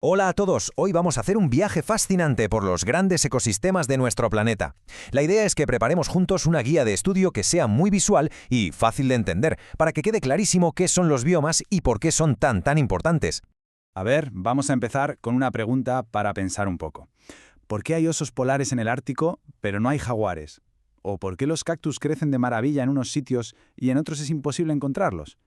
Hola a todos, hoy vamos a hacer un viaje fascinante por los grandes ecosistemas de nuestro planeta. La idea es que preparemos juntos una guía de estudio que sea muy visual y fácil de entender, para que quede clarísimo qué son los biomas y por qué son tan importantes. A ver, vamos a empezar con una pregunta para pensar un poco. ¿Por qué hay osos polares en el Ártico, pero no hay jaguares? ¿O por qué los cactus crecen de maravilla en unos sitios y en otros es imposible encontrarlos?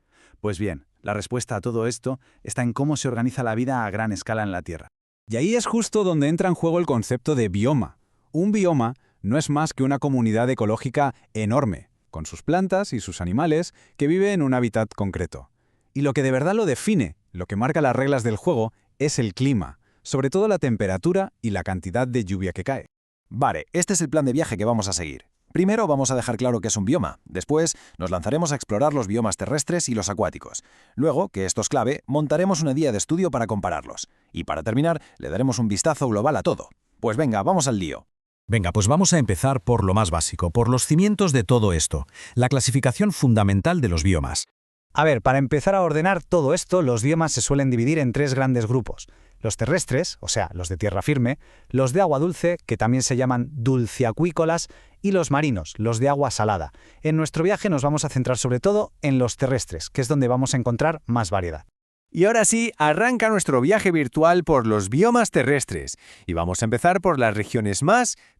Pues bien, la respuesta a todo esto está en cómo se organiza la vida a gran escala en la Tierra. Y ahí es justo donde entra en juego el concepto de bioma. Un bioma no es más que una comunidad ecológica enorme, con sus plantas y sus animales que viven en un hábitat concreto. Y lo que de verdad lo define, lo que marca las reglas del juego, es el clima, sobre todo la temperatura y la cantidad de lluvia que cae. Vale, este es el plan de viaje que vamos a seguir. Primero vamos a dejar claro qué es un bioma, después nos lanzaremos a explorar los biomas terrestres y los acuáticos. Luego, que esto es clave, montaremos una guía de estudio para compararlos. Y para terminar, le daremos un vistazo global a todo. Pues venga, vamos al lío. Venga, pues vamos a empezar por lo más básico, por los cimientos de todo esto, la clasificación fundamental de los biomas. A ver, para empezar a ordenar todo esto, los biomas se suelen dividir en tres grandes grupos. Los terrestres, o sea, los de tierra firme, los de agua dulce, que también se llaman dulceacuícolas, y los marinos, los de agua salada. En nuestro viaje nos vamos a centrar sobre todo en los terrestres, que es donde vamos a encontrar más variedad. Y ahora sí, arranca nuestro viaje virtual por los biomas terrestres. Y vamos a empezar por las regiones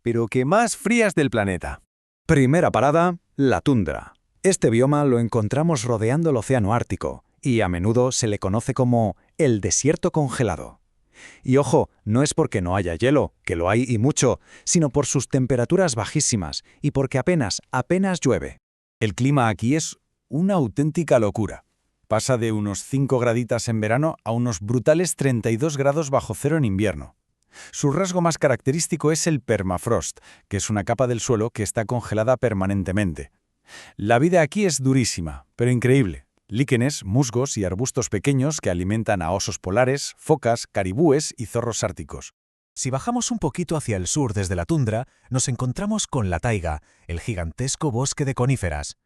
pero que más frías del planeta. Primera parada, la tundra. Este bioma lo encontramos rodeando el océano Ártico, y a menudo se le conoce como el desierto congelado. Y ojo, no es porque no haya hielo, que lo hay y mucho, sino por sus temperaturas bajísimas y porque apenas llueve. El clima aquí es una auténtica locura. Pasa de unos 5 graditas en verano a unos brutales 32 grados bajo cero en invierno. Su rasgo más característico es el permafrost, que es una capa del suelo que está congelada permanentemente. La vida aquí es durísima, pero increíble. Líquenes, musgos y arbustos pequeños que alimentan a osos polares, focas, caribúes y zorros árticos. Si bajamos un poquito hacia el sur desde la tundra, nos encontramos con la taiga, el gigantesco bosque de coníferas.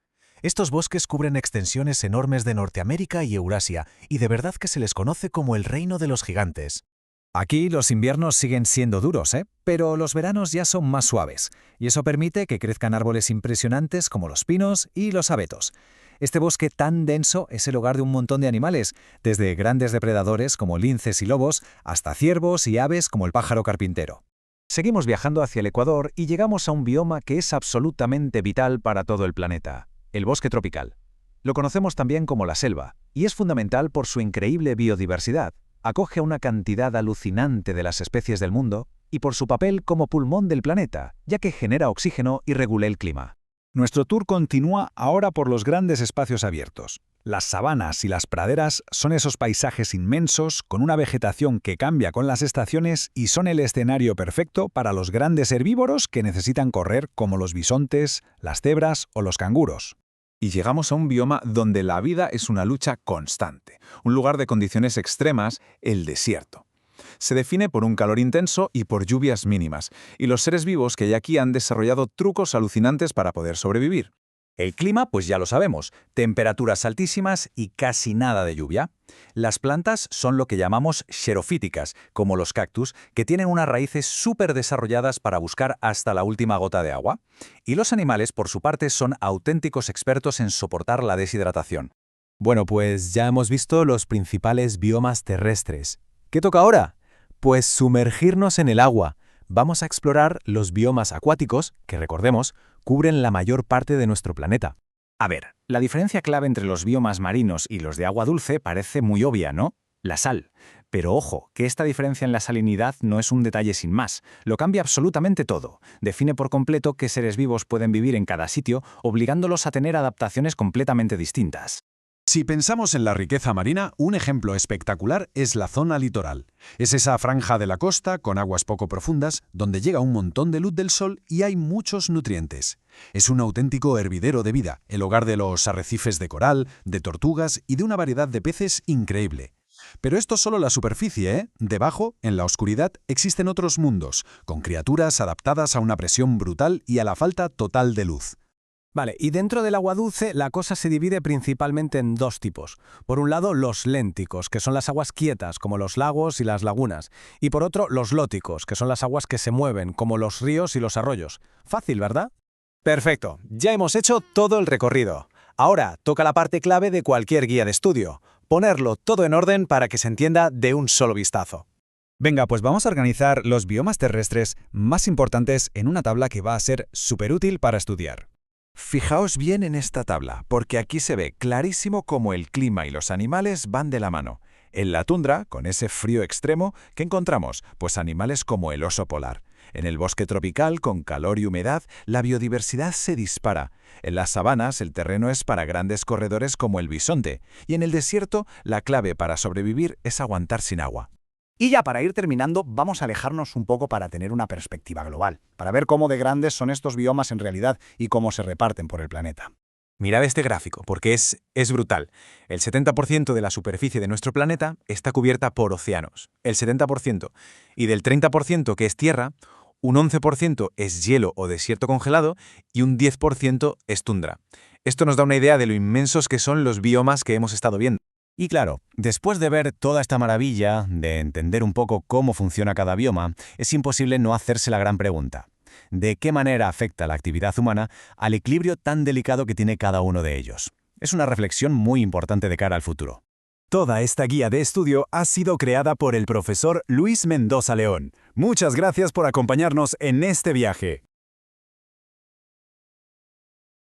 Estos bosques cubren extensiones enormes de Norteamérica y Eurasia, y de verdad que se les conoce como el reino de los gigantes. Aquí los inviernos siguen siendo duros, pero los veranos ya son más suaves, y eso permite que crezcan árboles impresionantes como los pinos y los abetos. Este bosque tan denso es el hogar de un montón de animales, desde grandes depredadores como linces y lobos, hasta ciervos y aves como el pájaro carpintero. Seguimos viajando hacia el Ecuador y llegamos a un bioma que es absolutamente vital para todo el planeta, el bosque tropical. Lo conocemos también como la selva, y es fundamental por su increíble biodiversidad. Acoge a una cantidad alucinante de las especies del mundo y por su papel como pulmón del planeta, ya que genera oxígeno y regula el clima. Nuestro tour continúa ahora por los grandes espacios abiertos. Las sabanas y las praderas son esos paisajes inmensos con una vegetación que cambia con las estaciones y son el escenario perfecto para los grandes herbívoros que necesitan correr como los bisontes, las cebras o los canguros. Y llegamos a un bioma donde la vida es una lucha constante, un lugar de condiciones extremas, el desierto. Se define por un calor intenso y por lluvias mínimas, y los seres vivos que hay aquí han desarrollado trucos alucinantes para poder sobrevivir. El clima, pues ya lo sabemos, temperaturas altísimas y casi nada de lluvia. Las plantas son lo que llamamos xerofíticas, como los cactus, que tienen unas raíces súper desarrolladas para buscar hasta la última gota de agua. Y los animales, por su parte, son auténticos expertos en soportar la deshidratación. Bueno, pues ya hemos visto los principales biomas terrestres. ¿Qué toca ahora? Pues sumergirnos en el agua. Vamos a explorar los biomas acuáticos, que recordemos, cubren la mayor parte de nuestro planeta. A ver, la diferencia clave entre los biomas marinos y los de agua dulce parece muy obvia, ¿no? La sal. Pero ojo, que esta diferencia en la salinidad no es un detalle sin más. Lo cambia absolutamente todo. Define por completo qué seres vivos pueden vivir en cada sitio, obligándolos a tener adaptaciones completamente distintas. Si pensamos en la riqueza marina, un ejemplo espectacular es la zona litoral. Es esa franja de la costa, con aguas poco profundas, donde llega un montón de luz del sol y hay muchos nutrientes. Es un auténtico hervidero de vida, el hogar de los arrecifes de coral, de tortugas y de una variedad de peces increíble. Pero esto es solo la superficie, ¿eh? Debajo, en la oscuridad, existen otros mundos, con criaturas adaptadas a una presión brutal y a la falta total de luz. Vale, y dentro del agua dulce la cosa se divide principalmente en dos tipos. Por un lado, los lénticos, que son las aguas quietas, como los lagos y las lagunas. Y por otro, los lóticos, que son las aguas que se mueven, como los ríos y los arroyos. Fácil, ¿verdad? Perfecto, ya hemos hecho todo el recorrido. Ahora toca la parte clave de cualquier guía de estudio, ponerlo todo en orden para que se entienda de un solo vistazo. Venga, pues vamos a organizar los biomas terrestres más importantes en una tabla que va a ser súper útil para estudiar. Fijaos bien en esta tabla, porque aquí se ve clarísimo cómo el clima y los animales van de la mano. En la tundra, con ese frío extremo, ¿qué encontramos? Pues animales como el oso polar. En el bosque tropical, con calor y humedad, la biodiversidad se dispara. En las sabanas, el terreno es para grandes corredores como el bisonte. Y en el desierto, la clave para sobrevivir es aguantar sin agua. Y ya para ir terminando, vamos a alejarnos un poco para tener una perspectiva global, para ver cómo de grandes son estos biomas en realidad y cómo se reparten por el planeta. Mirad este gráfico, porque es brutal. El 70% de la superficie de nuestro planeta está cubierta por océanos, el 70%. Y del 30% que es tierra, un 11% es hielo o desierto congelado y un 10% es tundra. Esto nos da una idea de lo inmensos que son los biomas que hemos estado viendo. Y claro, después de ver toda esta maravilla, de entender un poco cómo funciona cada bioma, es imposible no hacerse la gran pregunta. ¿De qué manera afecta la actividad humana al equilibrio tan delicado que tiene cada uno de ellos? Es una reflexión muy importante de cara al futuro. Toda esta guía de estudio ha sido creada por el profesor Luis Mendoza León. Muchas gracias por acompañarnos en este viaje.